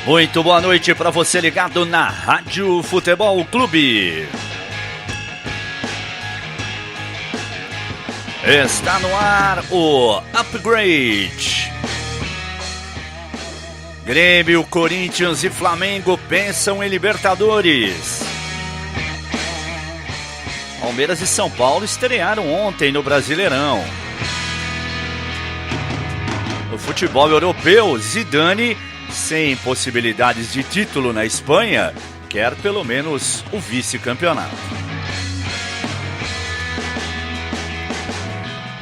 Muito boa noite para você ligado na Rádio Futebol Clube. Está no ar o Upgrade. Grêmio, Corinthians e Flamengo pensam em Libertadores. Palmeiras e São Paulo estrearam ontem no Brasileirão. No futebol europeu, Zidane, sem possibilidades de título na Espanha, quer pelo menos o vice-campeonato.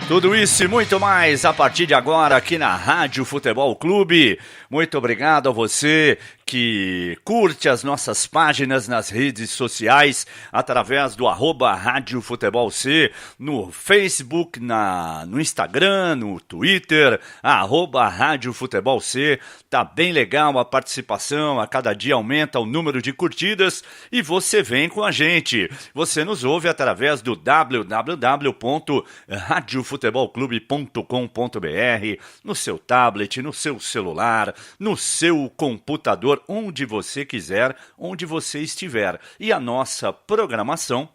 Tudo isso e muito mais a partir de agora aqui na Rádio Futebol Clube. Muito obrigado a você que curte as nossas páginas nas redes sociais através do @Rádio Futebol C, no Facebook, no Instagram, no Twitter, @Rádio Futebol C. Tá bem legal a participação, a cada dia aumenta o número de curtidas e você vem com a gente. Você nos ouve através do www.radiofutebolclube.com.br, no seu tablet, no seu celular, no seu computador, onde você quiser, onde você estiver. E a nossa programação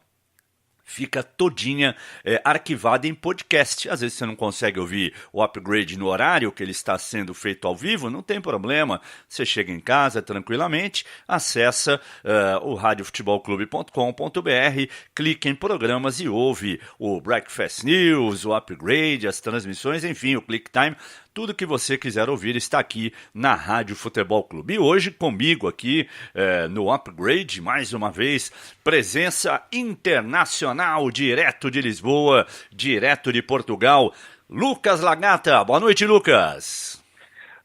fica todinha arquivada em podcast. Às vezes você não consegue ouvir o Upgrade no horário que ele está sendo feito ao vivo, não tem problema. Você chega em casa tranquilamente, acessa o radiofutebolclube.com.br, clica em programas e ouve o Breakfast News, o Upgrade, as transmissões, enfim, o ClickTime. Tudo que você quiser ouvir está aqui na Rádio Futebol Clube. E hoje comigo aqui no Upgrade, mais uma vez, presença internacional, direto de Lisboa, direto de Portugal, Lucas Lagata. Boa noite, Lucas.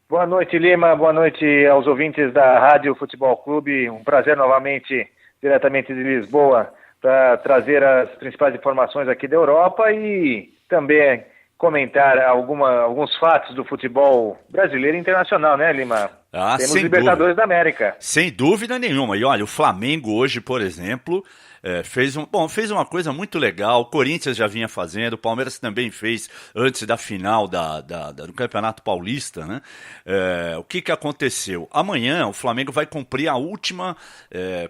Boa noite, Lima. Boa noite aos ouvintes da Rádio Futebol Clube. Um prazer novamente, diretamente de Lisboa, para trazer as principais informações aqui da Europa e também comentar alguns fatos do futebol brasileiro e internacional, né, Lima? Temos Libertadores da América. Sem dúvida nenhuma. E olha, o Flamengo hoje, por exemplo, fez uma coisa muito legal. O Corinthians já vinha fazendo, o Palmeiras também fez antes da final do Campeonato Paulista, né? O que aconteceu? Amanhã o Flamengo vai cumprir a última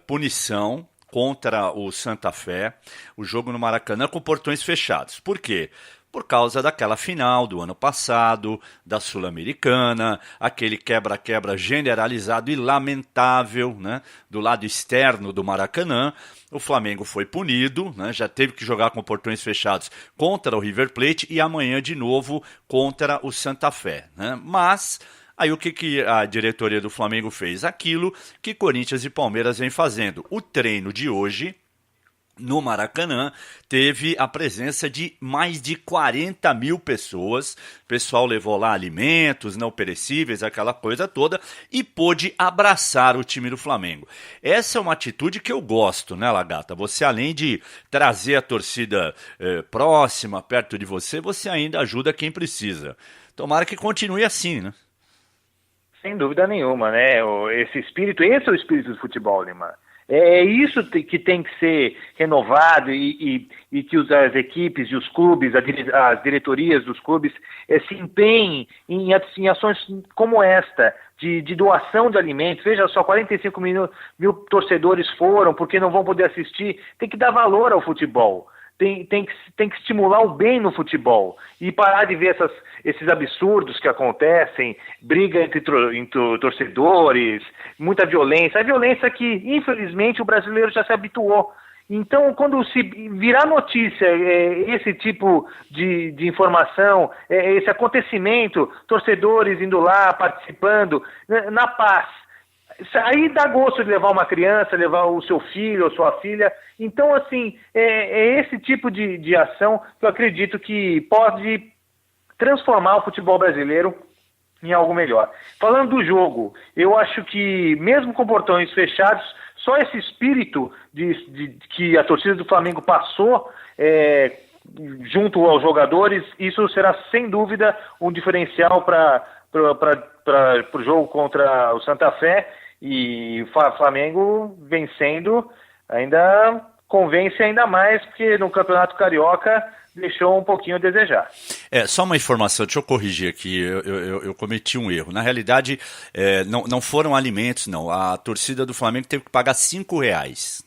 punição contra o Santa Fé, o jogo no Maracanã com portões fechados. Por quê? Por causa daquela final do ano passado, da Sul-Americana, aquele quebra-quebra generalizado e lamentável, né, do lado externo do Maracanã. O Flamengo foi punido, né, já teve que jogar com portões fechados contra o River Plate e amanhã de novo contra o Santa Fé, né? Mas aí o que a diretoria do Flamengo fez? Aquilo que Corinthians e Palmeiras vêm fazendo. O treino de hoje no Maracanã teve a presença de mais de 40 mil pessoas. O pessoal levou lá alimentos não perecíveis, aquela coisa toda, e pôde abraçar o time do Flamengo. Essa é uma atitude que eu gosto, né, Lagata? Você, além de trazer a torcida próxima, perto de você, você ainda ajuda quem precisa. Tomara que continue assim, né? Sem dúvida nenhuma, né? Esse é o espírito do futebol, Lima. É isso que tem que ser renovado e que as equipes e os clubes, as diretorias dos clubes se empenhem em ações como esta, de doação de alimentos. Veja só, 45 mil torcedores foram porque não vão poder assistir. Tem que dar valor ao futebol. Tem que estimular o bem no futebol e parar de ver esses absurdos que acontecem, briga entre torcedores, muita violência. A violência que, infelizmente, o brasileiro já se habituou. Então, quando se virar notícia esse tipo de informação, esse acontecimento, torcedores indo lá, participando, na paz, aí dá gosto de levar uma criança, levar o seu filho ou sua filha. Então, assim, é esse tipo de ação que eu acredito que pode transformar o futebol brasileiro em algo melhor. Falando do jogo, eu acho que mesmo com portões fechados, só esse espírito que a torcida do Flamengo passou junto aos jogadores, isso será sem dúvida um diferencial para o jogo contra o Santa Fé. E o Flamengo vencendo ainda convence ainda mais, porque no Campeonato Carioca deixou um pouquinho a desejar. Só uma informação, deixa eu corrigir aqui, eu cometi um erro. Na realidade, não foram alimentos, não. A torcida do Flamengo teve que pagar R$ 5,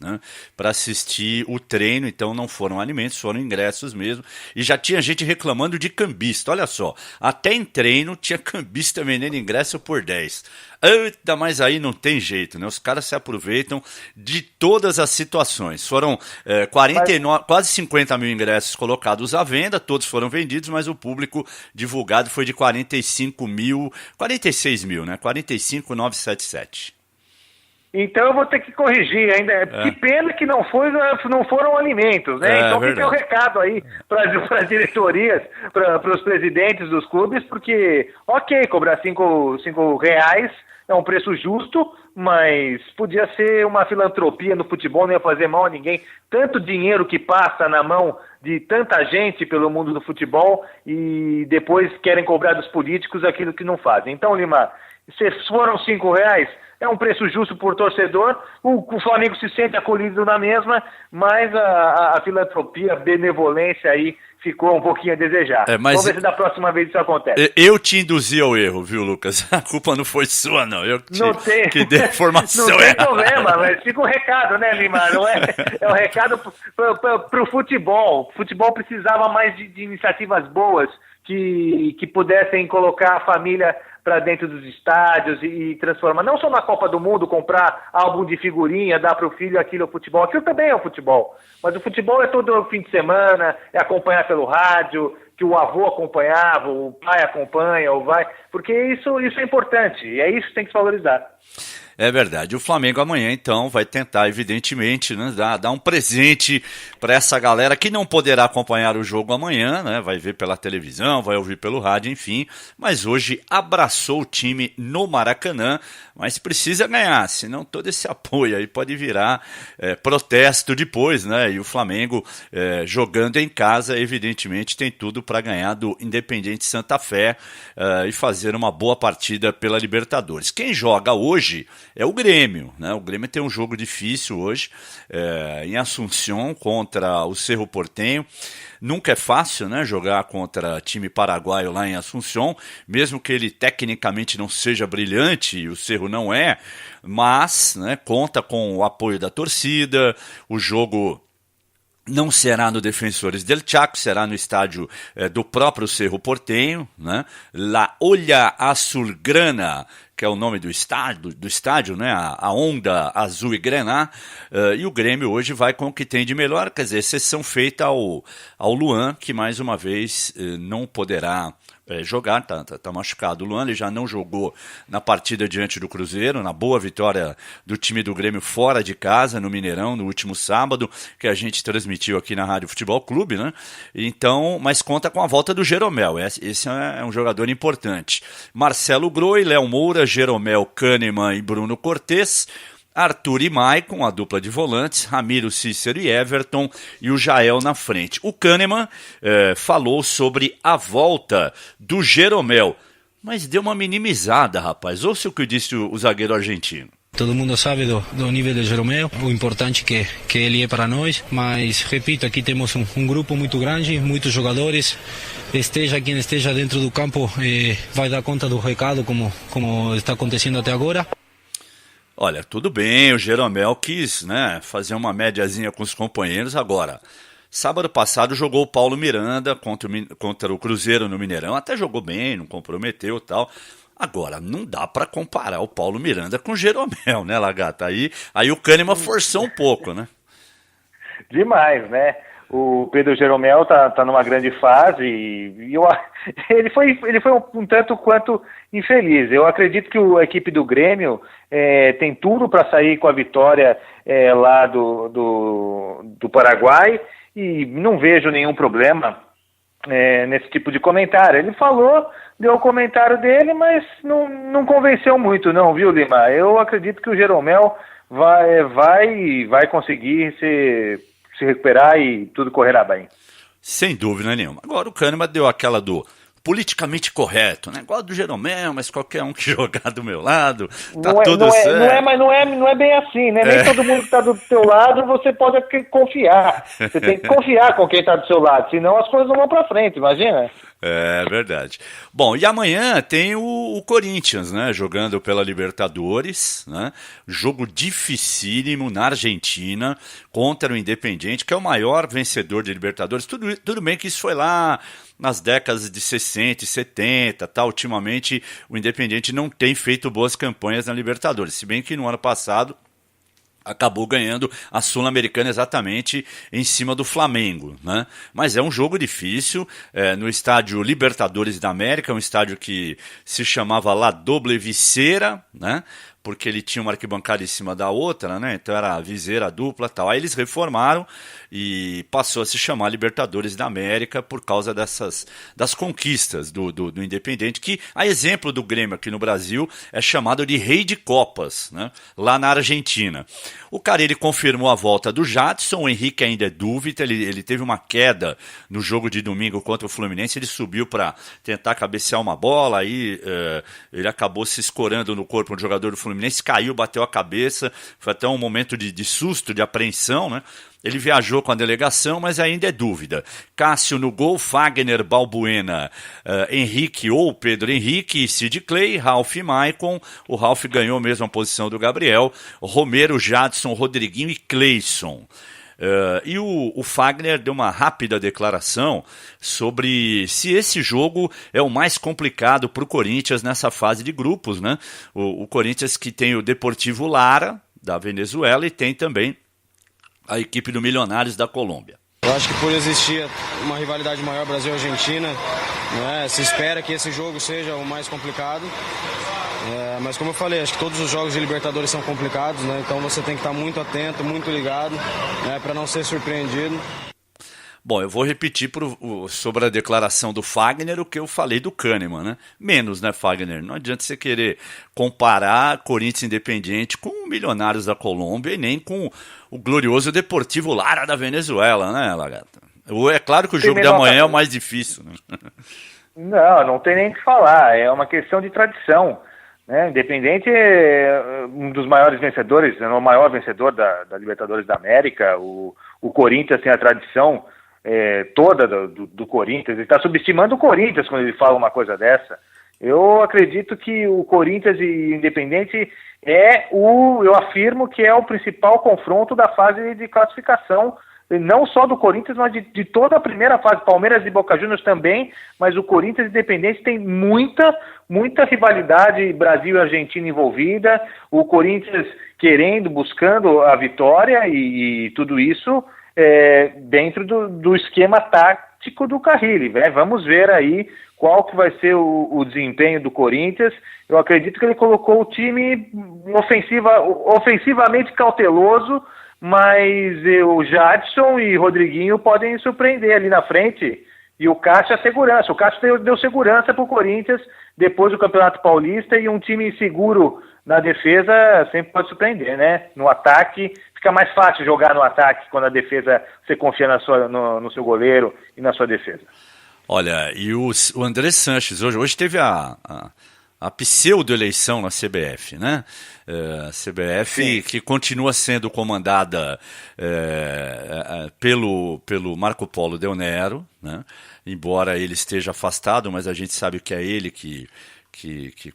né, para assistir o treino, então não foram alimentos, foram ingressos mesmo. E já tinha gente reclamando de cambista, olha só. Até em treino tinha cambista vendendo ingresso por 10. Eita, mas aí não tem jeito, né? Os caras se aproveitam de todas as situações. Foram 49, quase 50 mil ingressos colocados à venda, todos foram vendidos, mas o público divulgado foi de 46 mil, né? 45.977. Então eu vou ter que corrigir ainda. Que pena que não foram alimentos, né? Então fica o recado aí para as diretorias, para os presidentes dos clubes, porque, ok, cobrar cinco reais é um preço justo, mas podia ser uma filantropia no futebol, não ia fazer mal a ninguém. Tanto dinheiro que passa na mão de tanta gente pelo mundo do futebol e depois querem cobrar dos políticos aquilo que não fazem. Então, Lima, se foram R$ 5, é um preço justo por torcedor, o Flamengo se sente acolhido na mesma, mas a filantropia, a benevolência aí ficou um pouquinho a desejar. Vamos ver se da próxima vez isso acontece. Eu te induzi ao erro, viu, Lucas? A culpa não foi sua, não. Eu que dei a informação errada. Não tem problema, mas fica um recado, né, Lima? Não é um recado para o futebol. O futebol precisava mais de iniciativas boas que pudessem colocar a família para dentro dos estádios e transformar, não só na Copa do Mundo, comprar álbum de figurinha, dar para o filho aquilo é o futebol, aquilo também é o futebol, mas o futebol é todo fim de semana, é acompanhar pelo rádio, que o avô acompanhava, o pai acompanha, ou vai, porque isso é importante, e é isso que tem que se valorizar. É verdade. O Flamengo amanhã, então, vai tentar, evidentemente, né, dar um presente para essa galera que não poderá acompanhar o jogo amanhã, né? Vai ver pela televisão, vai ouvir pelo rádio, enfim. Mas hoje abraçou o time no Maracanã, mas precisa ganhar, senão todo esse apoio aí pode virar protesto depois, né? E o Flamengo, jogando em casa, evidentemente, tem tudo para ganhar do Independiente Santa Fé e fazer uma boa partida pela Libertadores. Quem joga hoje é o Grêmio, né? O Grêmio tem um jogo difícil hoje, em Assunção contra o Cerro Porteño. Nunca é fácil, né, jogar contra time paraguaio lá em Assunção, mesmo que ele tecnicamente não seja brilhante, e o Cerro não é, mas, né, conta com o apoio da torcida. O jogo não será no Defensores del Chaco, será no estádio do próprio Cerro Porteño, né? La Olla Azulgrana, que é o nome do estádio, né? A onda azul e grená, e o Grêmio hoje vai com o que tem de melhor, quer dizer, exceção feita ao Luan, que mais uma vez não poderá jogar, tá machucado. O Luan ele já não jogou na partida diante do Cruzeiro, na boa vitória do time do Grêmio fora de casa, no Mineirão, no último sábado, que a gente transmitiu aqui na Rádio Futebol Clube, né? Então, mas conta com a volta do Jeromel, esse é um jogador importante. Marcelo Groi, Léo Moura, Jeromel, Kahneman e Bruno Cortes, Arthur e Maicon, a dupla de volantes, Ramiro, Cícero e Everton, e o Jael na frente. O Kahneman falou sobre a volta do Jeromel, mas deu uma minimizada, rapaz. Ouça o que disse o zagueiro argentino. Todo mundo sabe do nível de Jeromel, o importante que ele é para nós, mas, repito, aqui temos um grupo muito grande, muitos jogadores, esteja quem esteja dentro do campo, vai dar conta do recado, como está acontecendo até agora. Olha, tudo bem, o Jeromel quis, né, fazer uma médiazinha com os companheiros. Agora, sábado passado jogou o Paulo Miranda contra o Cruzeiro no Mineirão, até jogou bem, não comprometeu e tal. Agora, não dá para comparar o Paulo Miranda com o Jeromel, né, Lagata? Aí o Kahneman forçou um pouco, né? Demais, né? O Pedro Jeromel tá numa grande fase e ele foi um tanto quanto infeliz. Eu acredito que a equipe do Grêmio tem tudo para sair com a vitória lá do Paraguai e não vejo nenhum problema nesse tipo de comentário. Ele deu o comentário dele, mas não convenceu muito não, viu, Lima? Eu acredito que o Jeromel vai conseguir se recuperar e tudo correrá bem. Sem dúvida nenhuma. Agora o Kahneman deu aquela do politicamente correto, né? Igual do Jeromel, mas qualquer um que jogar do meu lado, tá tudo certo. Mas não é bem assim, né? Nem todo mundo que tá do teu lado você pode confiar. Você tem que confiar com quem tá do seu lado, senão as coisas não vão pra frente, imagina. É verdade. Bom, e amanhã tem o Corinthians, né? Jogando pela Libertadores, né? Jogo dificílimo na Argentina contra o Independiente, que é o maior vencedor de Libertadores. Tudo bem que isso foi lá nas décadas de 60 e 70, tá? Ultimamente o Independiente não tem feito boas campanhas na Libertadores, se bem que no ano passado acabou ganhando a Sul-Americana exatamente em cima do Flamengo, né? Mas é um jogo difícil, no estádio Libertadores da América, um estádio que se chamava La Doble Viseira, né? Porque ele tinha uma arquibancada em cima da outra, né? Então era a viseira dupla e tal. Aí eles reformaram e passou a se chamar Libertadores da América por causa das conquistas do Independente, que, a exemplo do Grêmio aqui no Brasil, é chamado de Rei de Copas, né? Lá na Argentina. O cara, ele confirmou a volta do Jadson, o Henrique ainda é dúvida, ele teve uma queda no jogo de domingo contra o Fluminense, ele subiu para tentar cabecear uma bola, aí ele acabou se escorando no corpo do jogador do Fluminense, caiu, bateu a cabeça, foi até um momento de susto, de apreensão, né? Ele viajou com a delegação, mas ainda é dúvida. Cássio no gol, Fagner, Balbuena, Henrique ou Pedro Henrique, Sid Clay, Ralf e Maicon. O Ralf ganhou mesmo a posição do Gabriel. Romero, Jadson, Rodriguinho e Cleison. E o Fagner deu uma rápida declaração sobre se esse jogo é o mais complicado para o Corinthians nessa fase de grupos, né? O Corinthians que tem o Deportivo Lara, da Venezuela, e tem também a equipe do Milionários da Colômbia. Eu acho que por existir uma rivalidade maior Brasil-Argentina, né, se espera que esse jogo seja o mais complicado. Mas como eu falei, acho que todos os jogos de Libertadores são complicados, né, então você tem que estar muito atento, muito ligado, né, para não ser surpreendido. Bom, eu vou repetir sobre a declaração do Fagner o que eu falei do Kahneman, né? Menos, né, Fagner? Não adianta você querer comparar Corinthians Independiente com o Milionários da Colômbia e nem com o glorioso Deportivo Lara da Venezuela, né, Lagata? É claro que o jogo de amanhã é o mais difícil, né? Não tem nem o que falar, é uma questão de tradição, né? Independente é um dos maiores vencedores, é o maior vencedor da Libertadores da América. O Corinthians tem a tradição toda do Corinthians. Ele está subestimando o Corinthians quando ele fala uma coisa dessa. Eu acredito que o Corinthians e o Independente eu afirmo que é o principal confronto da fase de classificação, não só do Corinthians, mas de toda a primeira fase. Palmeiras e Boca Juniors também, mas o Corinthians e Independente tem muita rivalidade Brasil e Argentina envolvida, o Corinthians buscando a vitória e tudo isso dentro do esquema tático do Carrilli, né? Vamos ver aí qual que vai ser o desempenho do Corinthians. Eu acredito que ele colocou o time ofensivamente cauteloso, mas o Jadson e Rodriguinho podem surpreender ali na frente, e o Cássio é segurança. O Cássio deu segurança para o Corinthians depois do Campeonato Paulista, e um time seguro na defesa sempre pode surpreender, né? No ataque, fica mais fácil jogar no ataque quando a defesa, você confia no seu goleiro e na sua defesa. Olha, e o André Sanches, hoje teve a pseudo-eleição na CBF, né? A CBF, sim, que continua sendo comandada pelo Marco Polo Del Nero, né? Embora ele esteja afastado, mas a gente sabe que é ele que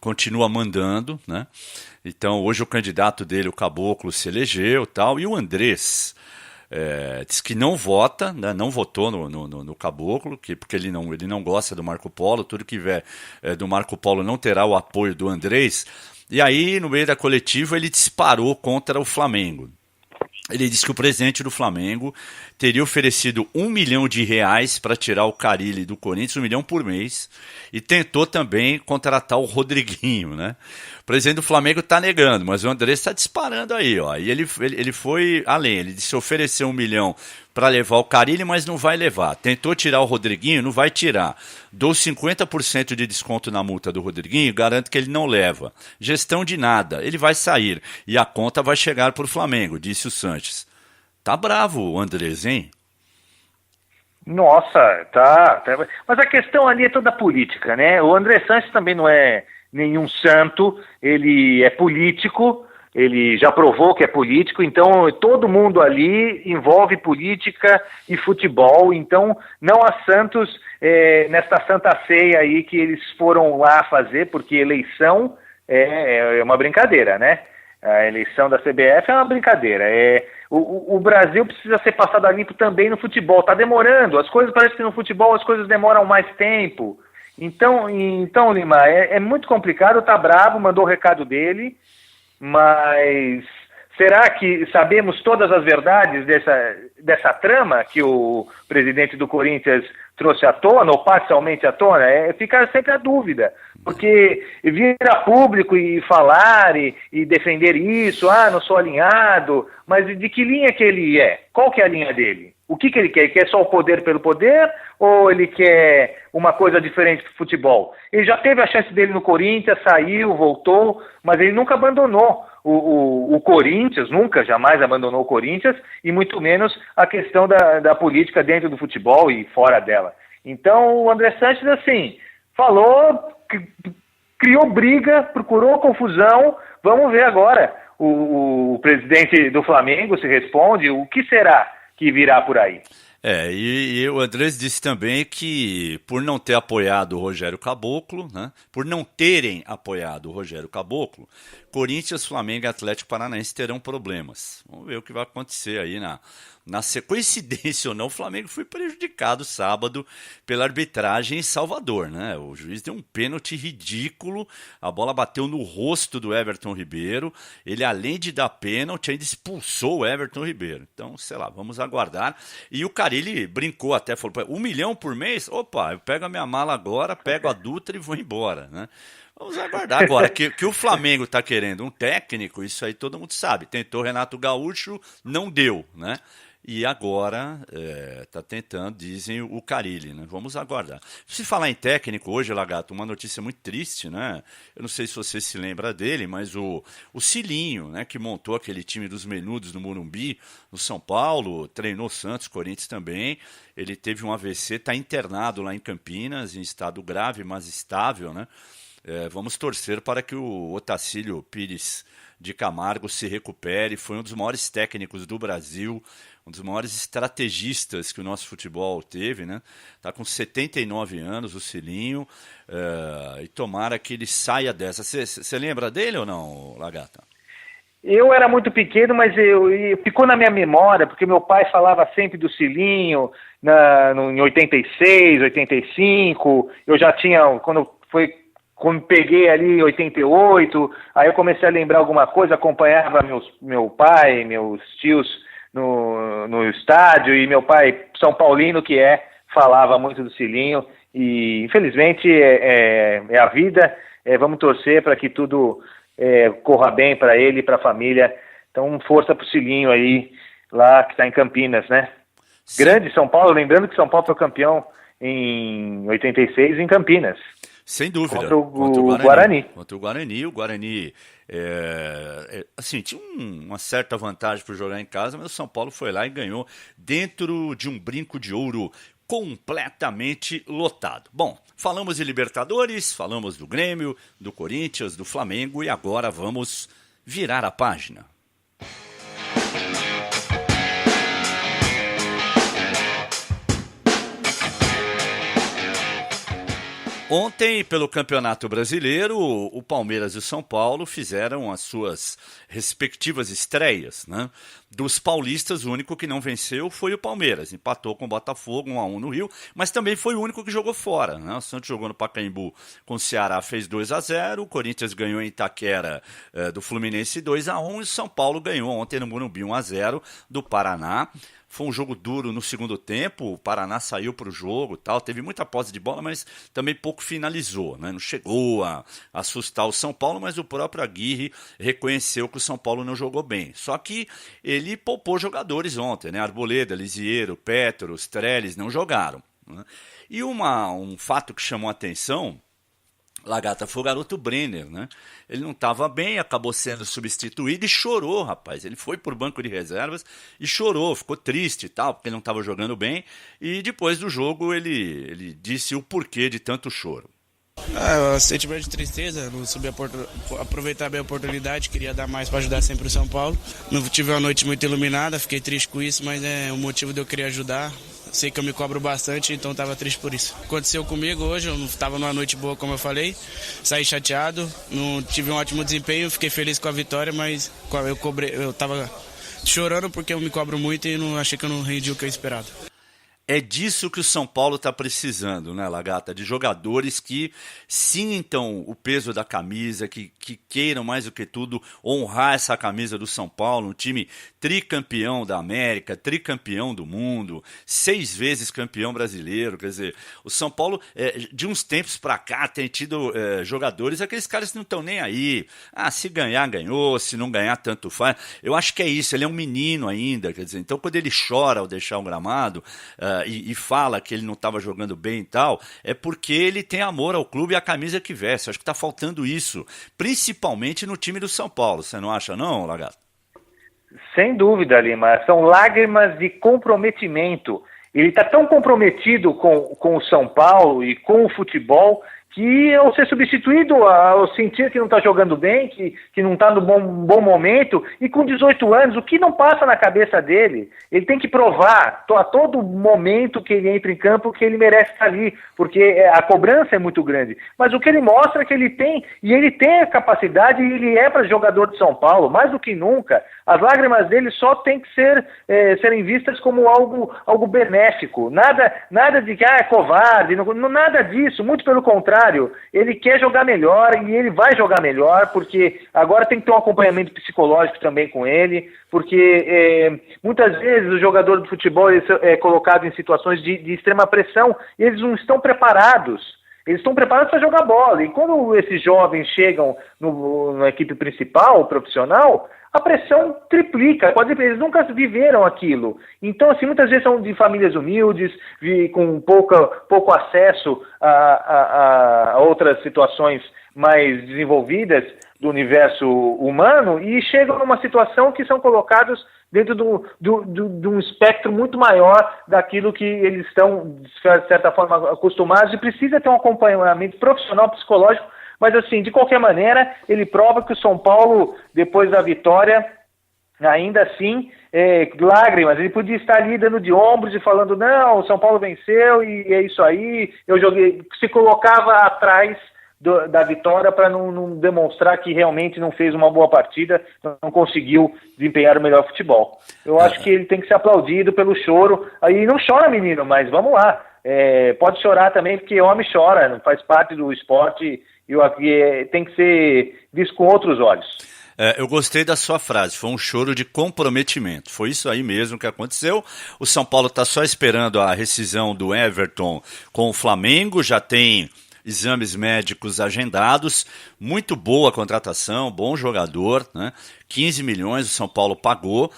continua mandando, né? Então, hoje o candidato dele, o Caboclo, se elegeu, tal, e o Andrés diz que não vota, né, não votou no Caboclo, porque ele não gosta do Marco Polo, tudo que vier do Marco Polo não terá o apoio do Andrés. E aí, no meio da coletiva, ele disparou contra o Flamengo. Ele disse que o presidente do Flamengo teria oferecido R$1 milhão para tirar o Carille do Corinthians, R$1 milhão por mês, e tentou também contratar o Rodriguinho, né? O presidente do Flamengo está negando, mas o Andrés está disparando aí, ó. E ele foi além, ele disse ofereceu R$1 milhão para levar o Carille, mas não vai levar. Tentou tirar o Rodriguinho, não vai tirar. Dou 50% de desconto na multa do Rodriguinho, garanto que ele não leva. Gestão de nada, ele vai sair e a conta vai chegar para o Flamengo, disse o Sanches. Tá bravo o Andrés, hein? Nossa, tá. Mas a questão ali é toda política, né? O André Sanches também não é nenhum santo, ele é político, ele já provou que é político, então todo mundo ali envolve política e futebol, então não há santos nesta Santa Ceia aí que eles foram lá fazer, porque eleição é uma brincadeira, né? A eleição da CBF é uma brincadeira. O Brasil precisa ser passado a limpo também no futebol. Está demorando. As coisas, parece que no futebol as coisas demoram mais tempo. Então Lima, é muito complicado. Tá bravo, mandou o recado dele, mas será que sabemos todas as verdades dessa trama que o presidente do Corinthians trouxe à tona, ou parcialmente à tona? Fica sempre a dúvida, porque vir a público e falar e defender isso, não sou alinhado, mas de que linha que ele é? Qual que é a linha dele? O que ele quer? Ele quer só o poder pelo poder, ou ele quer uma coisa diferente do futebol? Ele já teve a chance dele no Corinthians, saiu, voltou, mas ele nunca abandonou o Corinthians, nunca, jamais abandonou o Corinthians, e muito menos a questão da política dentro do futebol e fora dela. Então o André Sanches, assim, falou, criou briga, procurou confusão. Vamos ver agora o presidente do Flamengo se responde, o que será que virá por aí. E o Andrés disse também que por não ter apoiado o Rogério Caboclo, né, por não terem apoiado o Rogério Caboclo, Corinthians, Flamengo e Atlético Paranaense terão problemas. Vamos ver o que vai acontecer aí na coincidência ou não, o Flamengo foi prejudicado sábado pela arbitragem em Salvador, né? O juiz deu um pênalti ridículo, a bola bateu no rosto do Everton Ribeiro, ele além de dar pênalti ainda expulsou o Everton Ribeiro. Então, sei lá, vamos aguardar. E o Carille brincou até, falou, 1 milhão por mês? Opa, eu pego a minha mala agora, pego a Dutra e vou embora, né? Vamos aguardar agora, que o Flamengo está querendo um técnico, isso aí todo mundo sabe. Tentou Renato Gaúcho, não deu, né? E agora está tentando, dizem, o Carille, né? Vamos aguardar. Se falar em técnico hoje, Lagato, uma notícia muito triste, né? Eu não sei se você se lembra dele, mas o Cilinho, né, que montou aquele time dos menudos no Morumbi, no São Paulo, treinou Santos, Corinthians também. Ele teve um AVC, está internado lá em Campinas, em estado grave, mas estável, né? Vamos torcer para que o Otacílio Pires de Camargo se recupere. Foi um dos maiores técnicos do Brasil, um dos maiores estrategistas que o nosso futebol teve, né? Está com 79 anos, o Cilinho, e tomara que ele saia dessa. Você lembra dele ou não, Lagata? Eu era muito pequeno, mas ficou na minha memória, porque meu pai falava sempre do Cilinho, em 86, 85, eu já tinha, quando peguei ali em 88, aí eu comecei a lembrar alguma coisa, acompanhava meu pai, meus tios no estádio, e meu pai, São Paulino falava muito do Cilinho, e infelizmente é a vida, vamos torcer para que tudo corra bem para ele e para a família. Então força pro Cilinho aí, lá que está em Campinas, né? Sim. Grande São Paulo, lembrando que São Paulo foi campeão em 86 em Campinas. Sem dúvida. Contra o Guarani. Contra o Guarani. O Guarani assim, tinha uma certa vantagem para jogar em casa, mas o São Paulo foi lá e ganhou dentro de um brinco de ouro completamente lotado. Bom, falamos de Libertadores, falamos do Grêmio, do Corinthians, do Flamengo e agora vamos virar a página. Ontem, pelo Campeonato Brasileiro, o Palmeiras e o São Paulo fizeram as suas respectivas estreias, né? Dos paulistas, o único que não venceu foi o Palmeiras. Empatou com o Botafogo 1-1 no Rio, mas também foi o único que jogou fora, né? O Santos jogou no Pacaembu com o Ceará, fez 2-0. O Corinthians ganhou em Itaquera do Fluminense 2-1. E o São Paulo ganhou ontem no Morumbi 1-0 do Paraná. Foi um jogo duro no segundo tempo, o Paraná saiu para o jogo, tal, teve muita posse de bola, mas também pouco finalizou, né? Não chegou a assustar o São Paulo, mas o próprio Aguirre reconheceu que o São Paulo não jogou bem. Só que ele poupou jogadores ontem, né? Arboleda, Lisiero, Petros, Trellis não jogaram, né? E um fato que chamou a atenção, Lagata, foi o garoto Brenner, né? Ele não estava bem, acabou sendo substituído e chorou, rapaz. Ele foi por banco de reservas e chorou, ficou triste e tal, porque ele não estava jogando bem. E depois do jogo ele disse o porquê de tanto choro. Sentimento de tristeza, não soube aproveitar bem a oportunidade, queria dar mais para ajudar sempre o São Paulo. Não tive uma noite muito iluminada, fiquei triste com isso, mas é o motivo de eu querer ajudar. Sei que eu me cobro bastante, então estava triste por isso. Aconteceu comigo hoje, eu não estava numa noite boa, como eu falei, saí chateado, não tive um ótimo desempenho, fiquei feliz com a vitória, mas eu estava chorando porque eu me cobro muito e não achei que eu não rendi o que eu esperava. É disso que o São Paulo está precisando, né, Lagata? De jogadores que sintam o peso da camisa, que queiram mais do que tudo honrar essa camisa do São Paulo, um time tricampeão da América, tricampeão do mundo, 6 vezes campeão brasileiro. Quer dizer, o São Paulo, de uns tempos para cá, tem tido jogadores, aqueles caras que não estão nem aí. Ah, se ganhar, ganhou, se não ganhar, tanto faz. Eu acho que é isso, ele é um menino ainda, quer dizer, então quando ele chora ao deixar o gramado, e fala que ele não estava jogando bem e tal, é porque ele tem amor ao clube e à camisa que veste. Acho que está faltando isso, principalmente no time do São Paulo. Você não acha não, Lagato? Sem dúvida, Lima. São lágrimas de comprometimento. Ele está tão comprometido com o São Paulo e com o futebol que ao ser substituído, ao sentir que não está jogando bem, que não está no bom momento, e com 18 anos, o que não passa na cabeça dele? Ele tem que provar a todo momento que ele entra em campo que ele merece estar ali, porque a cobrança é muito grande. Mas o que ele mostra é que ele tem, e ele tem a capacidade, e ele é para jogador de São Paulo, mais do que nunca. As lágrimas dele só tem que serem vistas como algo benéfico. Nada de que é covarde, nada disso, muito pelo contrário. Ele quer jogar melhor e ele vai jogar melhor, porque agora tem que ter um acompanhamento psicológico também com ele, porque muitas vezes o jogador de futebol é colocado em situações de extrema pressão e eles não estão preparados. Eles estão preparados para jogar bola. E quando esses jovens chegam na equipe principal, profissional, a pressão triplica. Eles nunca viveram aquilo. Então, assim, muitas vezes são de famílias humildes, com pouco acesso a outras situações mais desenvolvidas do universo humano e chegam numa situação que são colocados dentro de um espectro muito maior daquilo que eles estão, de certa forma, acostumados, e precisa ter um acompanhamento profissional, psicológico, mas assim, de qualquer maneira, ele prova que o São Paulo, depois da vitória, ainda assim, lágrimas, ele podia estar ali dando de ombros e falando, não, o São Paulo venceu e é isso aí, eu joguei, se colocava atrás da vitória para não demonstrar que realmente não fez uma boa partida, não conseguiu desempenhar o melhor futebol. Eu acho que ele tem que ser aplaudido pelo choro. Aí não chora, menino, mas vamos lá. Pode chorar também, porque homem chora, não faz parte do esporte e tem que ser visto com outros olhos. Eu gostei da sua frase, foi um choro de comprometimento, foi isso aí mesmo que aconteceu. O São Paulo está só esperando a rescisão do Everton com o Flamengo, já tem exames médicos agendados, muito boa contratação, bom jogador, né? 15 milhões o São Paulo pagou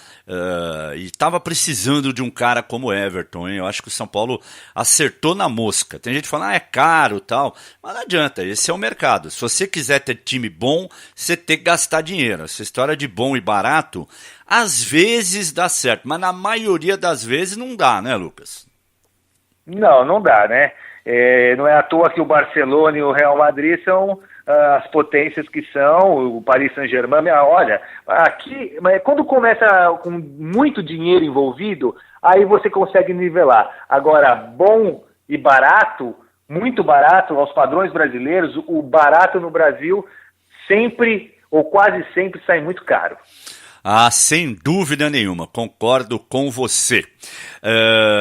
e estava precisando de um cara como Everton, hein? Eu acho que o São Paulo acertou na mosca. Tem gente falando, é caro tal, mas não adianta, esse é o mercado. Se você quiser ter time bom, você tem que gastar dinheiro. Essa história de bom e barato, às vezes dá certo, mas na maioria das vezes não dá, né, Lucas? Não dá, né? Não é à toa que o Barcelona e o Real Madrid são as potências que são, o Paris Saint-Germain. Olha, aqui, quando começa com muito dinheiro envolvido, aí você consegue nivelar. Agora, bom e barato, muito barato, aos padrões brasileiros, o barato no Brasil sempre, ou quase sempre, sai muito caro. Ah, sem dúvida nenhuma, concordo com você.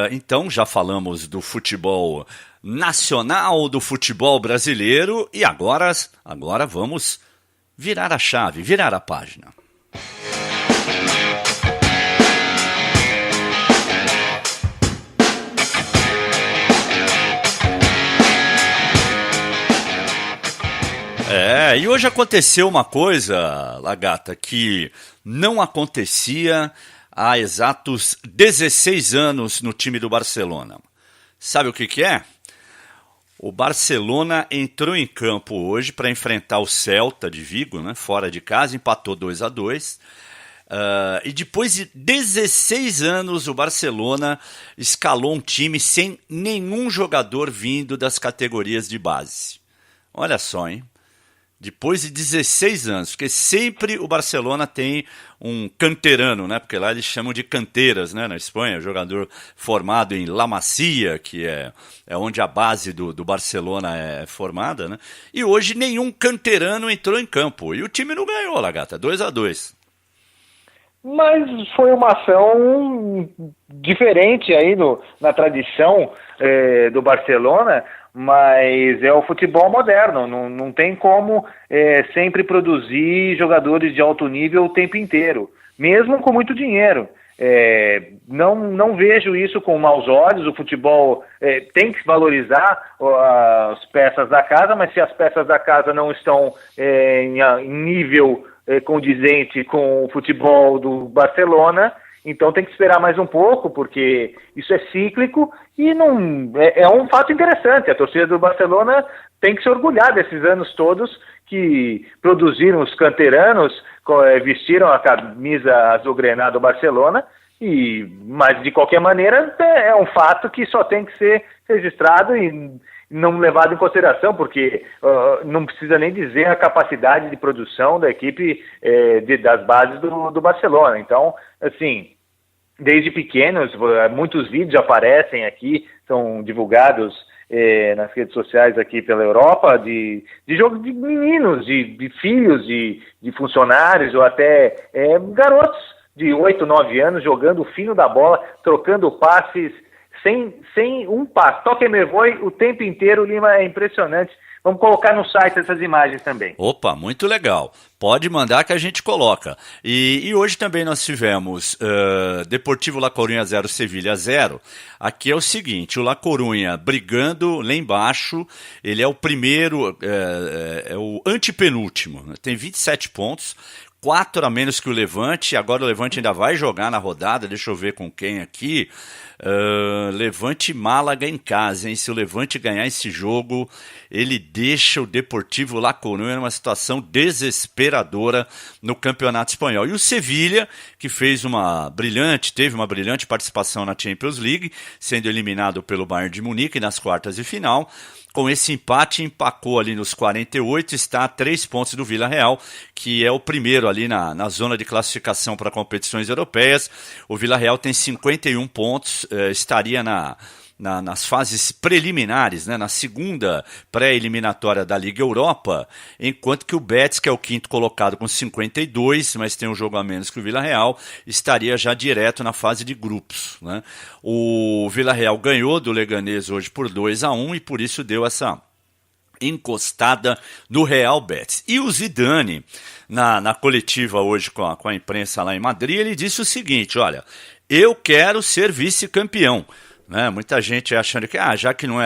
Então, já falamos do futebol nacional, do futebol brasileiro, e agora vamos virar a chave, virar a página. E hoje aconteceu uma coisa, Lagata, que não acontecia há exatos 16 anos no time do Barcelona. Sabe o que é? O Barcelona entrou em campo hoje para enfrentar o Celta de Vigo, né, fora de casa, empatou 2-2. E depois de 16 anos, o Barcelona escalou um time sem nenhum jogador vindo das categorias de base. Olha só, hein? Depois de 16 anos, porque sempre o Barcelona tem um canterano, né? Porque lá eles chamam de canteiras, né? Na Espanha, jogador formado em La Masia, que é onde a base do Barcelona é formada, né? E hoje nenhum canterano entrou em campo. E o time não ganhou, Lagata, 2-2. Mas foi uma ação diferente aí na tradição do Barcelona, mas é o futebol moderno, não tem como sempre produzir jogadores de alto nível o tempo inteiro, mesmo com muito dinheiro. Não vejo isso com maus olhos. O futebol tem que valorizar as peças da casa, mas se as peças da casa não estão em nível condizente com o futebol do Barcelona, então tem que esperar mais um pouco, porque isso é cíclico e não é um fato interessante. A torcida do Barcelona tem que se orgulhar desses anos todos que produziram os canteranos, vestiram a camisa azul-grená do Barcelona, mas de qualquer maneira é um fato que só tem que ser registrado e não levado em consideração, porque não precisa nem dizer a capacidade de produção da equipe das bases do Barcelona. Então, assim, desde pequenos, muitos vídeos aparecem aqui, são divulgados nas redes sociais aqui pela Europa, de jogo de meninos, de filhos de funcionários, ou até garotos de 8, 9 anos jogando o fino da bola, trocando passes sem um passo. Toque me voe o tempo inteiro, Lima, é impressionante. Vamos colocar no site essas imagens também. Opa, muito legal. Pode mandar que a gente coloca. E hoje também nós tivemos Deportivo La Coruña 0, Sevilha 0. Aqui é o seguinte, o La Coruña brigando lá embaixo, ele é o primeiro, é o antepenúltimo, tem 27 pontos, 4 a menos que o Levante. Agora o Levante ainda vai jogar na rodada, deixa eu ver com quem aqui. Levante Málaga em casa, hein? Se o Levante ganhar esse jogo, ele deixa o Deportivo La Coruña numa situação desesperadora no Campeonato Espanhol. E o Sevilha, que teve uma brilhante participação na Champions League, sendo eliminado pelo Bayern de Munique nas quartas de final. Com esse empate, empacou ali nos 48, está a 3 pontos do Villarreal, que é o primeiro ali na zona de classificação para competições europeias. O Villarreal tem 51 pontos, estaria nas fases preliminares, né, na segunda pré-eliminatória da Liga Europa, enquanto que o Betis, que é o quinto colocado com 52, mas tem um jogo a menos que o Villarreal, estaria já direto na fase de grupos, né? O Villarreal ganhou do Leganés hoje por 2-1 e por isso deu essa encostada no Real Betis. E o Zidane, na coletiva hoje com a imprensa lá em Madrid, ele disse o seguinte: olha, eu quero ser vice-campeão. Né? Muita gente achando que, já que não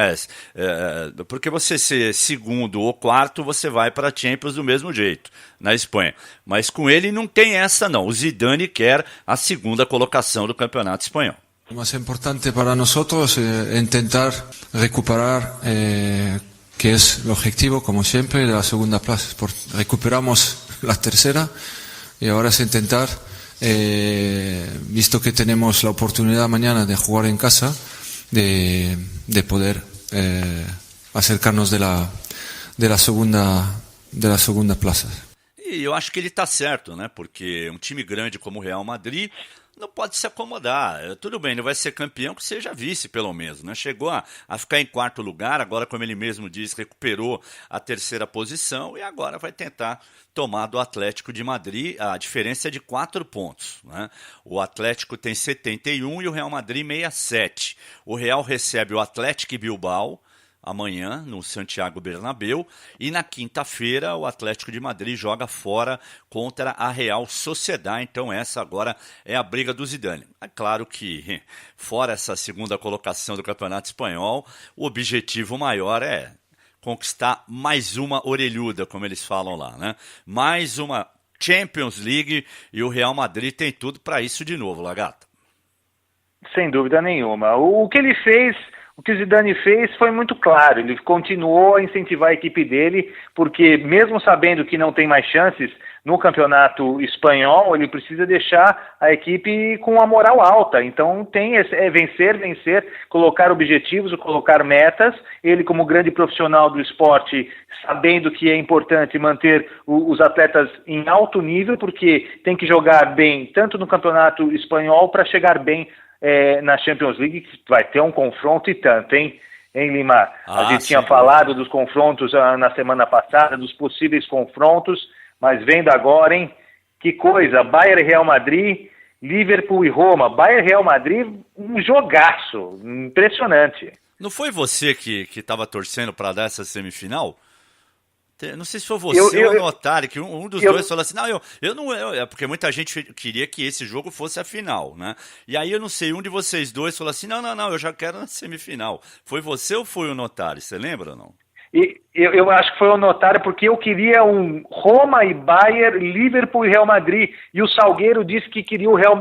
porque você ser segundo ou quarto, você vai para a Champions do mesmo jeito, na Espanha. Mas com ele não tem essa não. O Zidane quer a segunda colocação do Campeonato Espanhol. O más importante para nosotros es intentar recuperar, que es el objetivo, como siempre, la segunda plaza. Recuperamos la tercera y ahora es intentar, visto que tenemos la oportunidad mañana de jugar en casa, de poder acercarnos de la segunda plaza. E eu acho que ele está certo, né? Porque um time grande como o Real Madrid não pode se acomodar. Tudo bem, não vai ser campeão, que seja vice, pelo menos, né? Chegou a ficar em quarto lugar, agora, como ele mesmo diz, recuperou a terceira posição e agora vai tentar tomar do Atlético de Madrid. A diferença é de 4 pontos, né? O Atlético tem 71 e o Real Madrid 67. O Real recebe o Atlético Bilbao amanhã no Santiago Bernabéu e na quinta-feira o Atlético de Madrid joga fora contra a Real Sociedad. Então essa agora é a briga do Zidane. É claro que fora essa segunda colocação do Campeonato Espanhol, o objetivo maior é conquistar mais uma orelhuda, como eles falam lá, né? Mais uma Champions League, e o Real Madrid tem tudo para isso de novo, Lagata. Sem dúvida nenhuma. O que o Zidane fez foi muito claro. Ele continuou a incentivar a equipe dele, porque mesmo sabendo que não tem mais chances no campeonato espanhol, ele precisa deixar a equipe com a moral alta. Então vencer, colocar objetivos, colocar metas. Ele, como grande profissional do esporte, sabendo que é importante manter os atletas em alto nível, porque tem que jogar bem tanto no campeonato espanhol para chegar bem na Champions League, que vai ter um confronto e tanto, hein? Hein, Lima? A gente tinha falado dos confrontos na semana passada, dos possíveis confrontos, mas vendo agora, hein? Que coisa, Bayern e Real Madrid, Liverpool e Roma. Bayern e Real Madrid, um jogaço, impressionante. Não foi você que estava torcendo para dar essa semifinal? Não sei se foi você ou o Notari, que um dos dois falou assim, porque muita gente queria que esse jogo fosse a final, né? E aí eu não sei, um de vocês dois falou assim, não, eu já quero na semifinal. Foi você ou foi o Notari, você lembra ou não? Eu acho que foi o Notari, porque eu queria um Roma e Bayern, Liverpool e Real Madrid, e o Salgueiro disse que queria o Real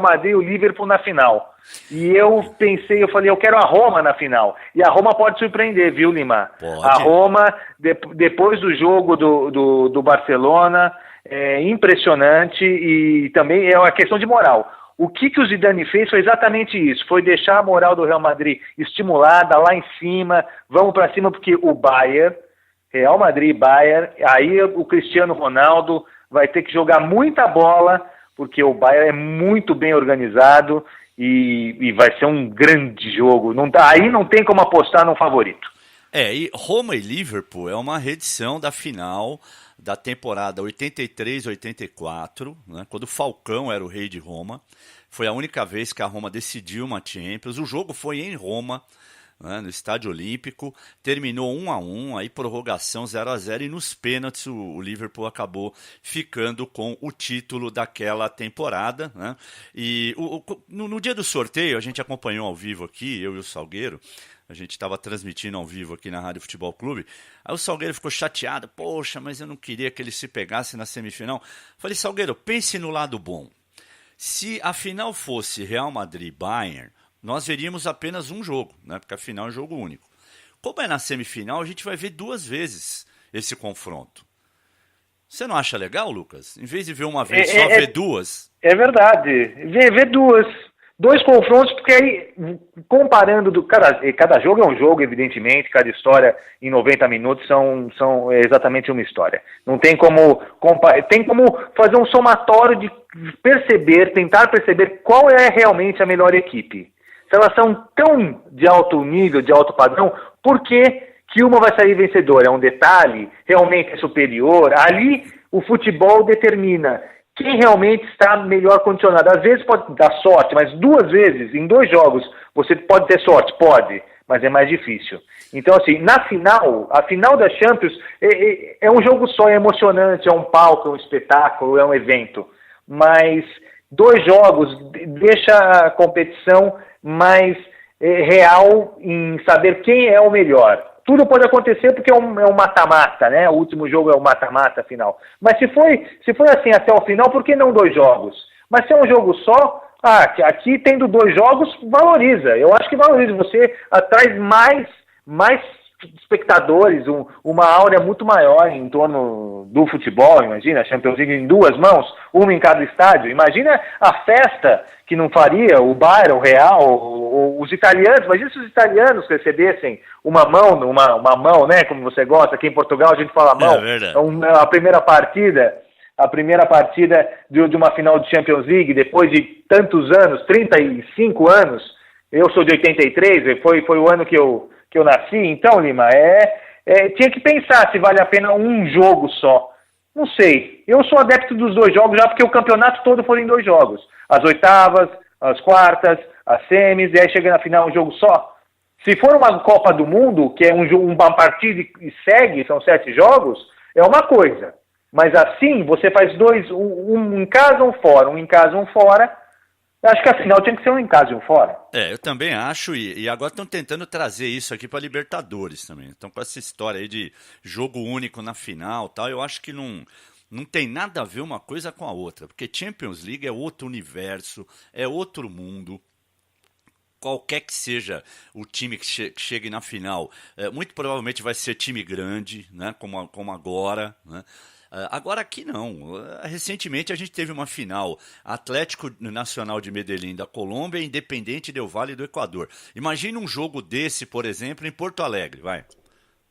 Madrid e o Liverpool na final. E eu pensei, eu falei, eu quero a Roma na final. E a Roma pode surpreender, viu, Lima? Pode. A Roma, depois do jogo do Barcelona, é impressionante, e também é uma questão de moral. O que o Zidane fez foi exatamente isso, foi deixar a moral do Real Madrid estimulada lá em cima, vamos para cima, porque o Bayern, Real Madrid e Bayern, aí o Cristiano Ronaldo vai ter que jogar muita bola, porque o Bayern é muito bem organizado e vai ser um grande jogo. Aí não tem como apostar num favorito. E Roma e Liverpool é uma reedição da final da temporada 83-84, né, quando o Falcão era o rei de Roma. Foi a única vez que a Roma decidiu uma Champions. O jogo foi em Roma, né, no Estádio Olímpico. Terminou 1-1, aí prorrogação 0-0, e nos pênaltis o Liverpool acabou ficando com o título daquela temporada, né? E no dia do sorteio, a gente acompanhou ao vivo aqui, eu e o Salgueiro. A gente estava transmitindo ao vivo aqui na Rádio Futebol Clube. Aí o Salgueiro ficou chateado. Poxa, mas eu não queria que ele se pegasse na semifinal. Falei, Salgueiro, pense no lado bom. Se a final fosse Real Madrid e Bayern, nós veríamos apenas um jogo, né? Porque a final é um jogo único. Como é na semifinal, a gente vai ver 2 vezes esse confronto. Você não acha legal, Lucas? Em vez de ver uma vez, só ver 2? É verdade. Ver 2 confrontos, porque aí, comparando, cada jogo é um jogo, evidentemente, cada história em 90 minutos são exatamente uma história. Não tem como tem como fazer um somatório de tentar perceber qual é realmente a melhor equipe. Se elas são tão de alto nível, de alto padrão, por que uma vai sair vencedora? É um detalhe? Realmente é superior? Ali, o futebol determina quem realmente está melhor condicionado. Às vezes pode dar sorte, mas 2 vezes, em 2 jogos, você pode ter sorte? Pode, mas é mais difícil. Então, assim, a final da Champions é um jogo só, é emocionante, é um palco, é um espetáculo, é um evento. Mas 2 jogos deixa a competição mais real em saber quem é o melhor. Tudo pode acontecer porque é um mata-mata, né? O último jogo é o mata-mata final. Mas se foi assim até o final, por que não 2 jogos? Mas se é um jogo só, aqui tendo 2 jogos, valoriza. Eu acho que valoriza. Você atrai mais espectadores, uma áurea muito maior em torno do futebol. Imagina, a Champions League em 2 mãos, uma em cada estádio. Imagina a festa que não faria o Bayern, o Real, os italianos. Imagina se os italianos recebessem uma mão, né, como você gosta. Aqui em Portugal a gente fala mão. A primeira partida de uma final de Champions League, depois de tantos anos, 35 anos. Eu sou de 83, foi o ano que eu nasci. Então, Lima, tinha que pensar se vale a pena um jogo só. Não sei. Eu sou adepto dos 2 jogos já, porque o campeonato todo foi em 2 jogos. As oitavas, as quartas, as semis, e aí chega na final um jogo só. Se for uma Copa do Mundo, que é uma partida e segue, são 7 jogos, é uma coisa. Mas assim, você faz 2, um em casa, um fora, um em casa, um fora. Acho que a final tinha que ser um em casa e um fora. Eu também acho, e agora estão tentando trazer isso aqui para Libertadores também. Então, com essa história aí de jogo único na final, tal, eu acho que não tem nada a ver uma coisa com a outra, porque Champions League é outro universo, é outro mundo. qualquer que seja o time que chegue na final, muito provavelmente vai ser time grande, né, como agora, né? Agora aqui não. Recentemente a gente teve uma final Atlético Nacional de Medellín da Colômbia e Independente Del Valle do Equador. Imagina um jogo desse, por exemplo, em Porto Alegre, vai.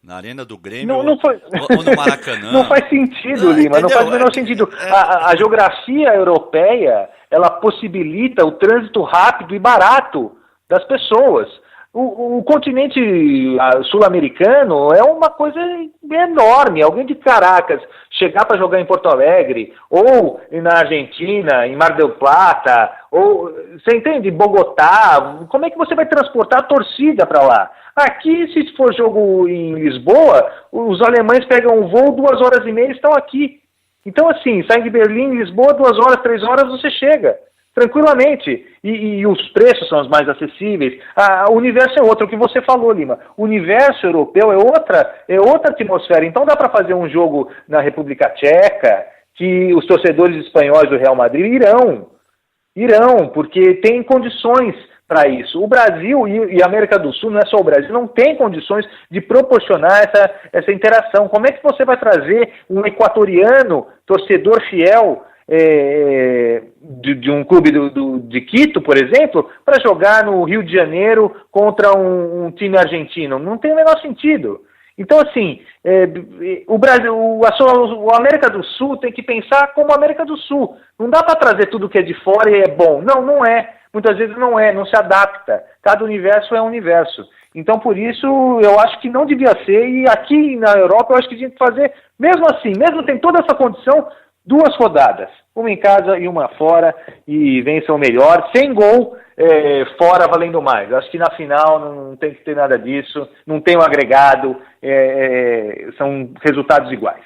Na Arena do Grêmio não foi... ou no Maracanã. Não faz sentido, Lima, não faz o menor sentido. A geografia europeia, ela possibilita o trânsito rápido e barato das pessoas. O continente sul-americano é uma coisa enorme. Alguém de Caracas chegar para jogar em Porto Alegre, ou na Argentina, em Mar del Plata, ou, você entende, Bogotá, como é que você vai transportar a torcida para lá? Aqui, se for jogo em Lisboa, os alemães pegam um voo, 2 horas e meia e estão aqui. Então, assim, sai de Berlim, Lisboa, 2 horas, 3 horas você chega. Tranquilamente, e os preços são os mais acessíveis. O universo é outro, o que você falou, Lima. O universo europeu é outra atmosfera. Então dá para fazer um jogo na República Tcheca, que os torcedores espanhóis do Real Madrid irão, porque tem condições para isso. O Brasil e a América do Sul, não é só o Brasil, não tem condições de proporcionar essa interação. Como é que você vai trazer um equatoriano, torcedor fiel, de um clube de Quito, por exemplo, para jogar no Rio de Janeiro contra um time argentino? Não tem o menor sentido. Então, assim, o Brasil, a América do Sul tem que pensar como a América do Sul. Não dá para trazer tudo que é de fora e é bom. Não é. Muitas vezes não se adapta. Cada universo é um universo. Então, por isso, eu acho que não devia ser. E aqui na Europa, eu acho que tinha que fazer, mesmo assim, mesmo tem toda essa condição, 2 rodadas, uma em casa e uma fora, e vença o melhor, sem gol, fora valendo mais. Acho que na final não tem que ter nada disso, não tem um agregado, são resultados iguais.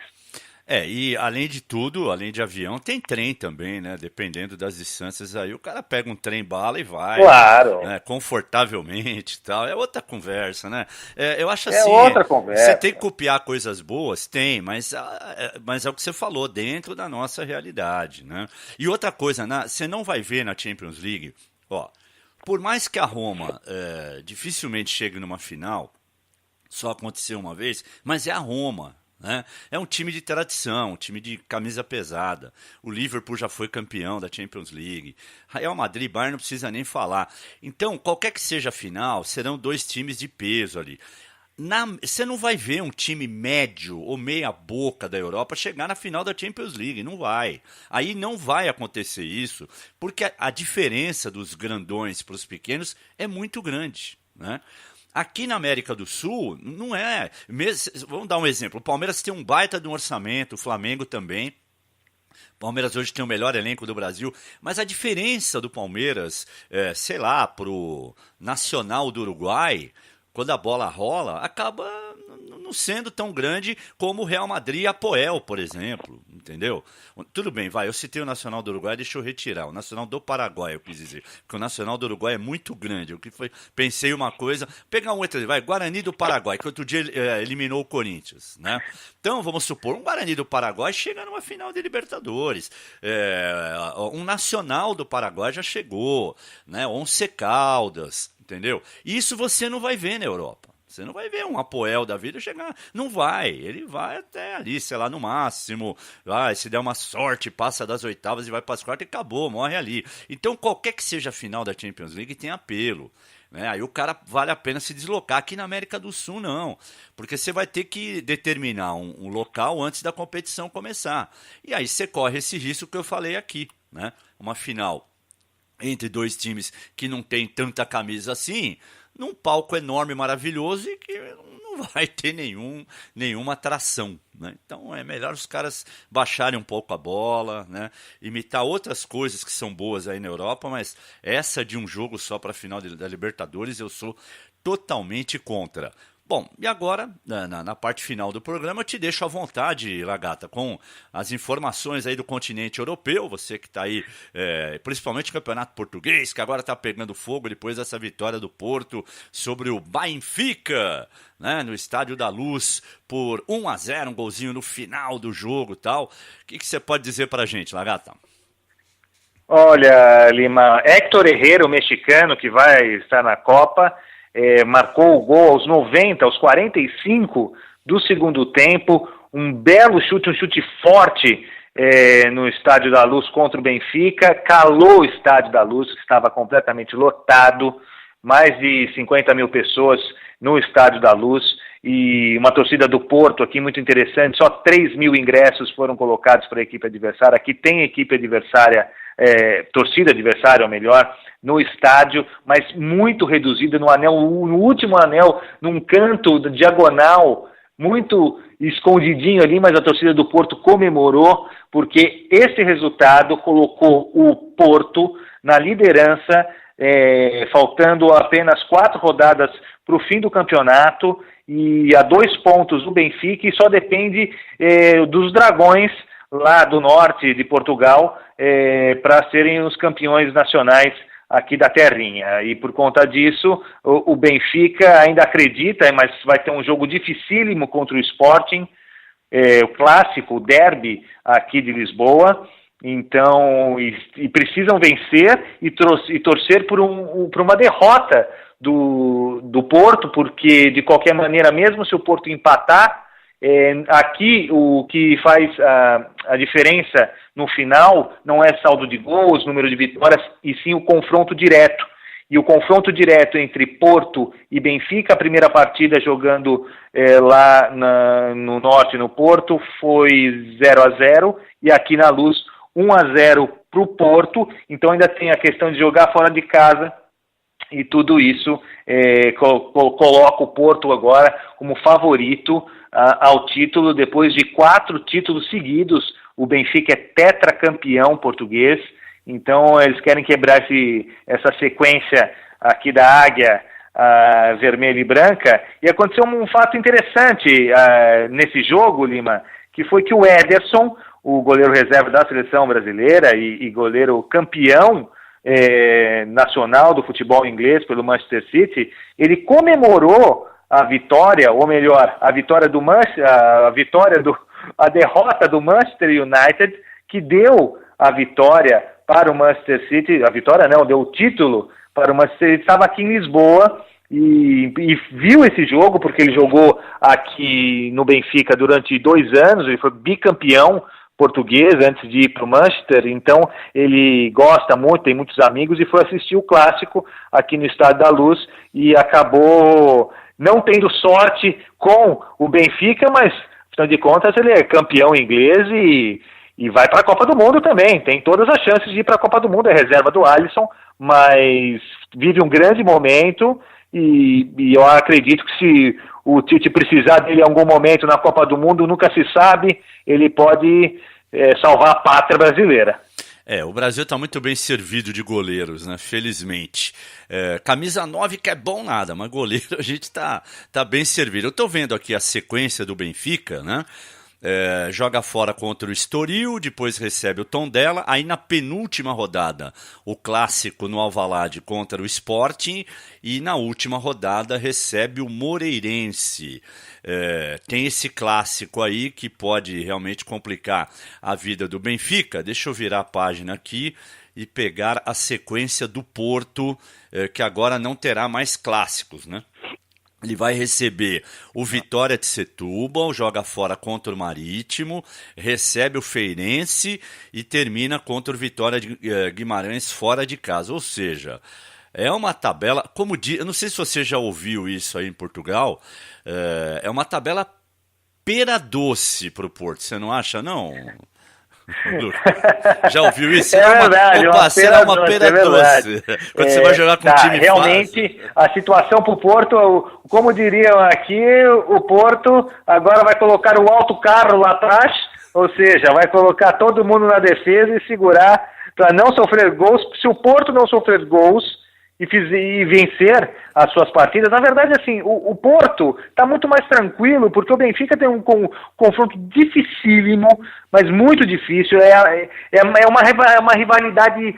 E além de tudo, além de avião, tem trem também, né? Dependendo das distâncias aí, o cara pega um trem-bala e vai. Claro. Né? Confortavelmente e tal. É outra conversa, né? Eu acho assim. Outra conversa. Você tem que copiar coisas boas? Tem, mas é o que você falou, dentro da nossa realidade, né? E outra coisa, você não vai ver na Champions League, por mais que a Roma dificilmente chegue numa final, só aconteceu uma vez, mas é a Roma. Né? É um time de tradição, um time de camisa pesada. O Liverpool já foi campeão da Champions League. Real Madrid e Bayern não precisa nem falar. Então, qualquer que seja a final, serão 2 times de peso ali. Você não vai ver um time médio ou meia boca da Europa chegar na final da Champions League, não vai. Aí não vai acontecer isso, porque a diferença dos grandões para os pequenos é muito grande, né? Aqui na América do Sul, não é. Vamos dar um exemplo. O Palmeiras tem um baita de um orçamento, o Flamengo também. O Palmeiras hoje tem o melhor elenco do Brasil. Mas a diferença do Palmeiras, sei lá, pro Nacional do Uruguai, quando a bola rola, acaba não sendo tão grande como o Real Madrid e a Apoel, por exemplo, entendeu? Tudo bem, eu citei o Nacional do Uruguai, deixa eu retirar. O Nacional do Paraguai, eu quis dizer, porque o Nacional do Uruguai é muito grande. Pensei uma coisa, pegar um outro, Guarani do Paraguai, que outro dia eliminou o Corinthians, né? Então, vamos supor, um Guarani do Paraguai chega numa final de Libertadores. Um Nacional do Paraguai já chegou, né? Once Caldas, entendeu? Isso você não vai ver na Europa. Você não vai ver um Apoel da vida chegar. Não vai. Ele vai até ali, sei lá, no máximo. Se der uma sorte, passa das oitavas e vai para as quartas e acabou, morre ali. Então, qualquer que seja a final da Champions League, tem apelo. Né? Aí o cara vale a pena se deslocar. Aqui na América do Sul, não. Porque você vai ter que determinar um local antes da competição começar. E aí você corre esse risco que eu falei aqui. Né? Uma final entre 2 times que não tem tanta camisa assim, num palco enorme, maravilhoso e que não vai ter nenhuma atração. Né? Então é melhor os caras baixarem um pouco a bola, né? Imitar outras coisas que são boas aí na Europa, mas essa de um jogo só para a final da Libertadores eu sou totalmente contra. Bom, e agora, na parte final do programa, eu te deixo à vontade, Lagata, com as informações aí do continente europeu, você que está aí, principalmente o Campeonato Português, que agora está pegando fogo depois dessa vitória do Porto sobre o Benfica, né, no Estádio da Luz, por 1-0, um golzinho no final do jogo e tal. O que você pode dizer para a gente, Lagata? Olha, Lima, Héctor Herrera, o mexicano que vai estar na Copa, marcou o gol aos 90, aos 45 do segundo tempo, um belo chute, um chute forte no Estádio da Luz contra o Benfica, calou o Estádio da Luz, que estava completamente lotado, mais de 50 mil pessoas no Estádio da Luz, e uma torcida do Porto aqui muito interessante, só 3 mil ingressos foram colocados para a equipe adversária. Aqui tem equipe adversária, torcida adversária, ou melhor, no estádio, mas muito reduzida no anel, no último anel, num canto diagonal, muito escondidinho ali, mas a torcida do Porto comemorou, porque esse resultado colocou o Porto na liderança, faltando apenas 4 rodadas para o fim do campeonato, e a 2 pontos do Benfica, e só depende dos Dragões, lá do norte de Portugal, para serem os campeões nacionais aqui da terrinha. E por conta disso, o Benfica ainda acredita, mas vai ter um jogo dificílimo contra o Sporting, o clássico, o derby aqui de Lisboa. Então, e precisam vencer e torcer por uma derrota do Porto, porque de qualquer maneira, mesmo se o Porto empatar, aqui o que faz a diferença no final não é saldo de gols, número de vitórias, e sim o confronto direto. E o confronto direto entre Porto e Benfica, a primeira partida jogando lá no norte, no Porto, foi 0-0, e aqui na Luz 1-0 para o Porto. Então ainda tem a questão de jogar fora de casa, e tudo isso coloca o Porto agora como favorito ao título, depois de 4 títulos seguidos. O Benfica é tetracampeão português, então eles querem quebrar essa sequência aqui da Águia vermelha e branca. E aconteceu um fato interessante nesse jogo, Lima, que foi que o Ederson, o goleiro reserva da seleção brasileira e goleiro campeão nacional do futebol inglês pelo Manchester City, ele comemorou a vitória, ou melhor, a derrota do Manchester United, que deu a vitória para o Manchester City, deu o título para o Manchester City. Estava aqui em Lisboa e viu esse jogo, porque ele jogou aqui no Benfica durante 2 anos, ele foi bicampeão português antes de ir para o Manchester, então ele gosta muito, tem muitos amigos, e foi assistir o clássico aqui no Estádio da Luz, e acabou não tendo sorte com o Benfica, mas, afinal de contas, ele é campeão inglês e vai para a Copa do Mundo também, tem todas as chances de ir para a Copa do Mundo, é reserva do Alisson, mas vive um grande momento, e eu acredito que se o Tite precisar dele em algum momento na Copa do Mundo, nunca se sabe, ele pode salvar a pátria brasileira. O Brasil está muito bem servido de goleiros, né? Felizmente. Camisa 9 que é bom nada, mas goleiro a gente tá bem servido. Eu estou vendo aqui a sequência do Benfica, né? Joga fora contra o Estoril, depois recebe o Tondela, aí na penúltima rodada o clássico no Alvalade contra o Sporting, e na última rodada recebe o Moreirense. Tem esse clássico aí que pode realmente complicar a vida do Benfica. Deixa eu virar a página aqui e pegar a sequência do Porto, que agora não terá mais clássicos, né? Ele vai receber o Vitória de Setúbal, joga fora contra o Marítimo, recebe o Feirense e termina contra o Vitória de Guimarães fora de casa. Ou seja, é uma tabela, como eu não sei se você já ouviu isso aí em Portugal, é uma tabela pera doce para o Porto, você não acha, não? Já ouviu isso? Verdade, uma pera doce. Quando você vai jogar com um time realmente, fácil. A situação para o Porto, como diriam aqui, o Porto agora vai colocar o alto carro lá atrás, ou seja, vai colocar todo mundo na defesa e segurar para não sofrer gols. Se o Porto não sofrer gols e vencer as suas partidas, na verdade, assim, o Porto está muito mais tranquilo, porque o Benfica tem um confronto dificílimo, mas muito difícil. É uma rivalidade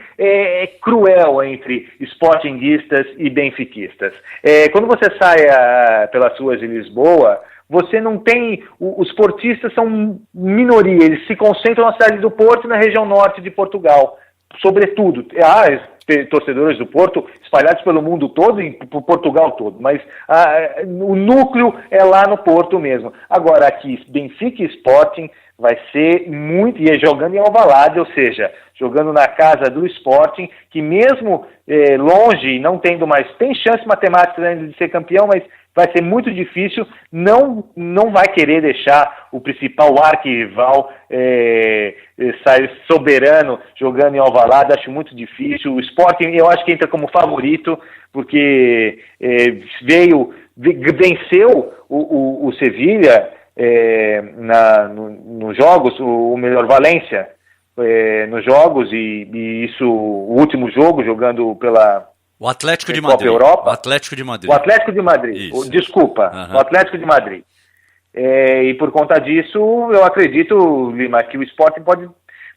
cruel entre sportinguistas e benfiquistas. Quando você sai pelas ruas de Lisboa, você não tem... Os portistas são minoria, eles se concentram na cidade do Porto e na região norte de Portugal. sobretudo, há torcedores do Porto espalhados pelo mundo todo e por Portugal todo, mas o núcleo é lá no Porto mesmo. Agora aqui, Benfica e Sporting vai ser muito, e é jogando em Alvalade, ou seja, jogando na casa do Sporting, que mesmo longe, não tendo mais, tem chance matemática ainda de ser campeão, mas vai ser muito difícil, não vai querer deixar o principal arquirrival sair soberano jogando em Alvalade, acho muito difícil. O Sporting eu acho que entra como favorito, porque venceu o Sevilha nos jogos, o melhor Valência, nos jogos, e isso, o último jogo, jogando pela o Atlético de Madrid. Europa. O Atlético de Madrid. O Atlético de Madrid. Desculpa, o Atlético de Madrid. E por conta disso, eu acredito, Lima, que o Sporting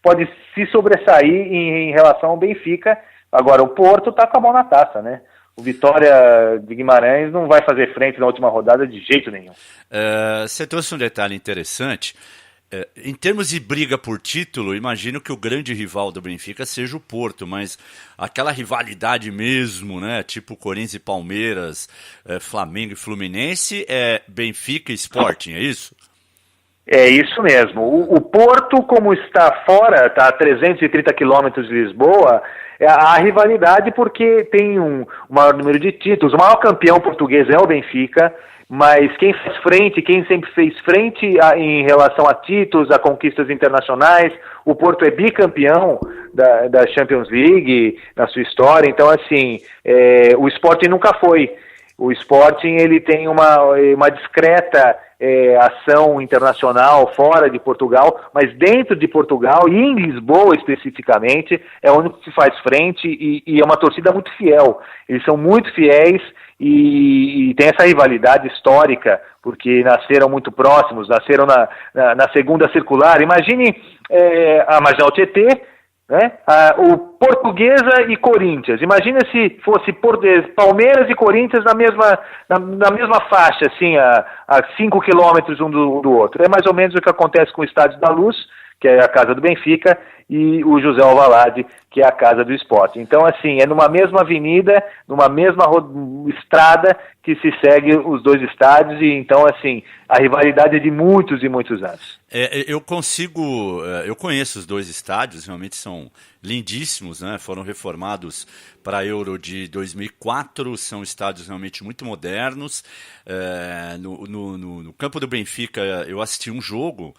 pode se sobressair em relação ao Benfica. Agora, o Porto está com a mão na taça, né? O Vitória de Guimarães não vai fazer frente na última rodada de jeito nenhum. Você trouxe um detalhe interessante. Em termos de briga por título, imagino que o grande rival do Benfica seja o Porto, mas aquela rivalidade mesmo, né, tipo Corinthians e Palmeiras, Flamengo e Fluminense, é Benfica e Sporting, é isso? É isso mesmo. O Porto, como está fora, está a 330 quilômetros de Lisboa, a rivalidade porque tem um maior número de títulos. O maior campeão português é o Benfica, mas quem sempre fez frente em relação a títulos, a conquistas internacionais, o Porto é bicampeão da Champions League na sua história, então assim, o Sporting nunca foi. O Sporting ele tem uma discreta ação internacional fora de Portugal, mas dentro de Portugal e em Lisboa especificamente é onde se faz frente e é uma torcida muito fiel. Eles são muito fiéis e tem essa rivalidade histórica, porque nasceram muito próximos, nasceram na segunda circular. Imagine a Marginal Tietê, né? O Portuguesa e Corinthians. Imagina se fosse Palmeiras e Corinthians na mesma faixa, assim, a 5 quilômetros um do outro. É mais ou menos o que acontece com o Estádio da Luz, que é a casa do Benfica, e o José Alvalade, que é a casa do Sporting. Então, assim, é numa mesma avenida, numa mesma estrada que se segue os dois estádios, e então, assim, a rivalidade é de muitos e muitos anos. Eu conheço os dois estádios, realmente são lindíssimos, né? Foram reformados para a Euro de 2004, são estádios realmente muito modernos. No campo do Benfica, eu assisti um jogo.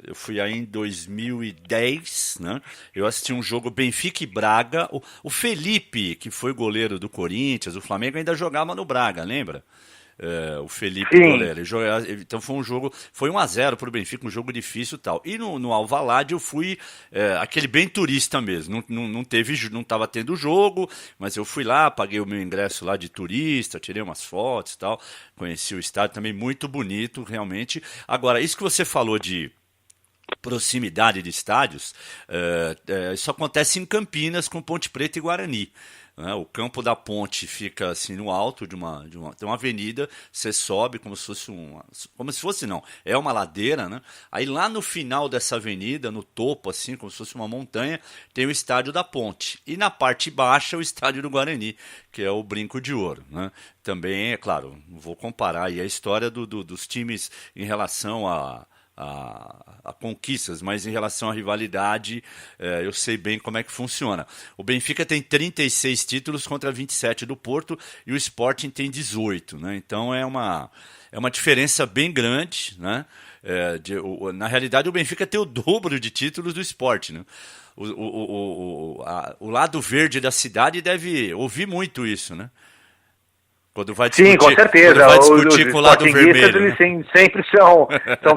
Eu fui aí em 2010, né? Eu assisti um jogo Benfica e Braga. O Felipe, que foi goleiro do Corinthians, o Flamengo ainda jogava no Braga, lembra? O Felipe, goleiro. Então foi 1-0 para o Benfica, um jogo difícil e tal. E no Alvalade eu fui aquele bem turista mesmo. Não estava tendo jogo, mas eu fui lá, paguei o meu ingresso lá de turista, tirei umas fotos e tal. Conheci o estádio também, muito bonito, realmente. Agora, isso que você falou de proximidade de estádios, isso acontece em Campinas com Ponte Preta e Guarani. O campo da Ponte fica assim no alto tem uma avenida, você sobe como se fosse é uma ladeira, né? Aí lá no final dessa avenida, no topo assim, como se fosse uma montanha, tem o estádio da Ponte, e na parte baixa o estádio do Guarani, que é o Brinco de Ouro, né? Também, é claro, não vou comparar aí a história dos times em relação a conquistas, mas em relação à rivalidade, eu sei bem como é que funciona. O Benfica tem 36 títulos contra 27 do Porto e o Sporting tem 18, né? Então é uma diferença bem grande, né? Na realidade, o Benfica tem o dobro de títulos do Sporting, né? O lado verde da cidade deve ouvir muito isso, né? Quando vai discutir, sim, com certeza. Os com o lado vermelho, eles sempre são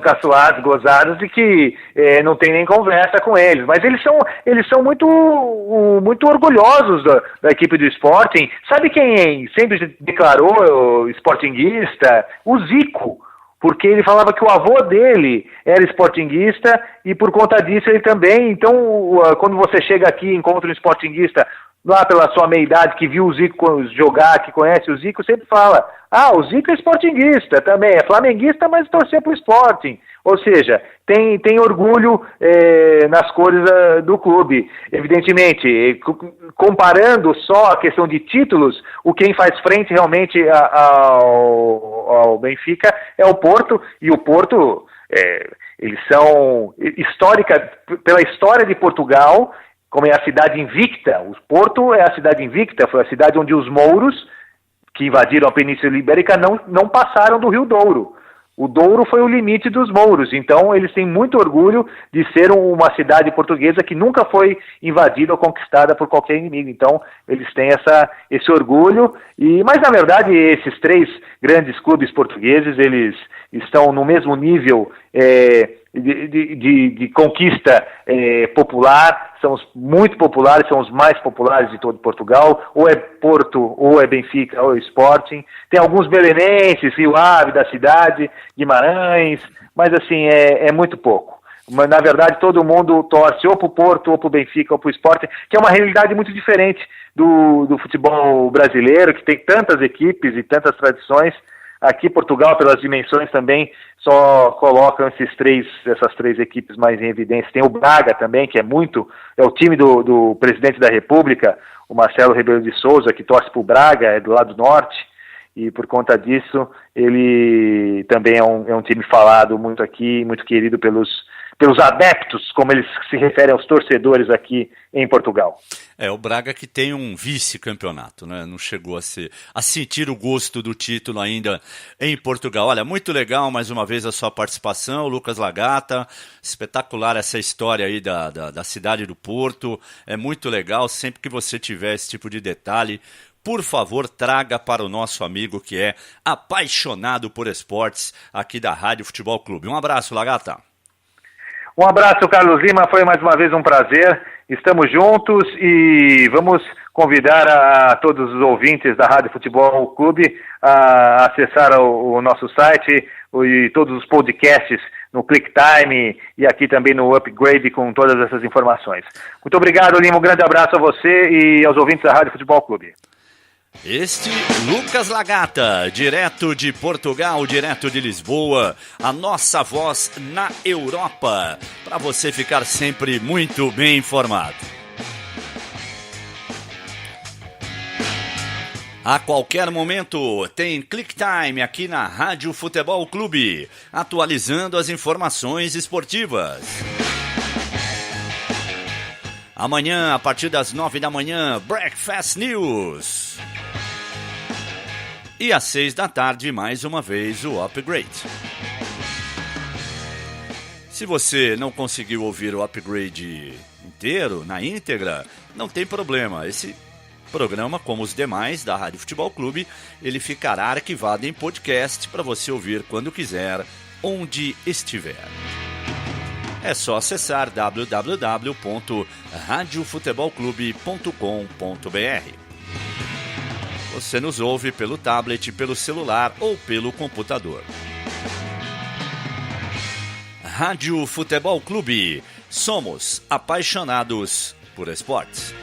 caçoados, gozados, e que não tem nem conversa com eles. Mas eles são muito orgulhosos da equipe do Sporting. Sabe quem sempre declarou sportinguista? O Zico. Porque ele falava que o avô dele era sportinguista e por conta disso ele também. Então, quando você chega aqui e encontra um sportinguista lá pela sua meia-idade, que viu o Zico jogar, que conhece o Zico, sempre fala: o Zico é sportinguista também, é flamenguista, mas torcia pro Sporting. Ou seja, tem orgulho nas cores do clube. Evidentemente, comparando só a questão de títulos, quem faz frente realmente ao Benfica é o Porto, e o Porto, eles são, pela história de Portugal, como é a cidade invicta, o Porto é a cidade invicta, foi a cidade onde os mouros, que invadiram a Península Ibérica, não passaram do Rio Douro. O Douro foi o limite dos mouros, então eles têm muito orgulho de ser uma cidade portuguesa que nunca foi invadida ou conquistada por qualquer inimigo. Então eles têm esse orgulho, mas na verdade esses 3 grandes clubes portugueses, eles estão no mesmo nível de conquista popular, são muito populares, são os mais populares de todo Portugal, ou é Porto, ou é Benfica, ou é Sporting. Tem alguns belenenses, Rio Ave da cidade, Guimarães, mas assim, é muito pouco. Mas, na verdade, todo mundo torce ou para o Porto, ou para o Benfica, ou para o Sporting, que é uma realidade muito diferente do futebol brasileiro, que tem tantas equipes e tantas tradições. Aqui, Portugal, pelas dimensões também, só colocam essas três equipes mais em evidência. Tem o Braga também, que é o time do presidente da República, o Marcelo Rebelo de Sousa, que torce para o Braga, é do lado norte, e por conta disso, ele também é um time falado muito aqui, muito querido pelos adeptos, como eles se referem aos torcedores aqui em Portugal. O Braga que tem um vice-campeonato, né? Não chegou a sentir o gosto do título ainda em Portugal. Olha, muito legal mais uma vez a sua participação, Lucas Lagata, espetacular essa história aí da cidade do Porto, é muito legal, sempre que você tiver esse tipo de detalhe, por favor, traga para o nosso amigo que é apaixonado por esportes aqui da Rádio Futebol Clube. Um abraço, Lagata. Um abraço, Carlos Lima, foi mais uma vez um prazer, estamos juntos e vamos convidar a todos os ouvintes da Rádio Futebol Clube a acessar o nosso site e todos os podcasts no ClickTime e aqui também no Upgrade com todas essas informações. Muito obrigado, Lima, um grande abraço a você e aos ouvintes da Rádio Futebol Clube. Este Lucas Lagata, direto de Portugal, direto de Lisboa, a nossa voz na Europa, para você ficar sempre muito bem informado. A qualquer momento tem ClickTime aqui na Rádio Futebol Clube, atualizando as informações esportivas. Amanhã, a partir das 9 da manhã, Breakfast News. E às 6 da tarde, mais uma vez, o Upgrade. Se você não conseguiu ouvir o Upgrade inteiro, na íntegra, não tem problema. Esse programa, como os demais da Rádio Futebol Clube, ele ficará arquivado em podcast para você ouvir quando quiser, onde estiver. É só acessar www.radiofutebolclube.com.br. Você nos ouve pelo tablet, pelo celular ou pelo computador. Rádio Futebol Clube. Somos apaixonados por esportes.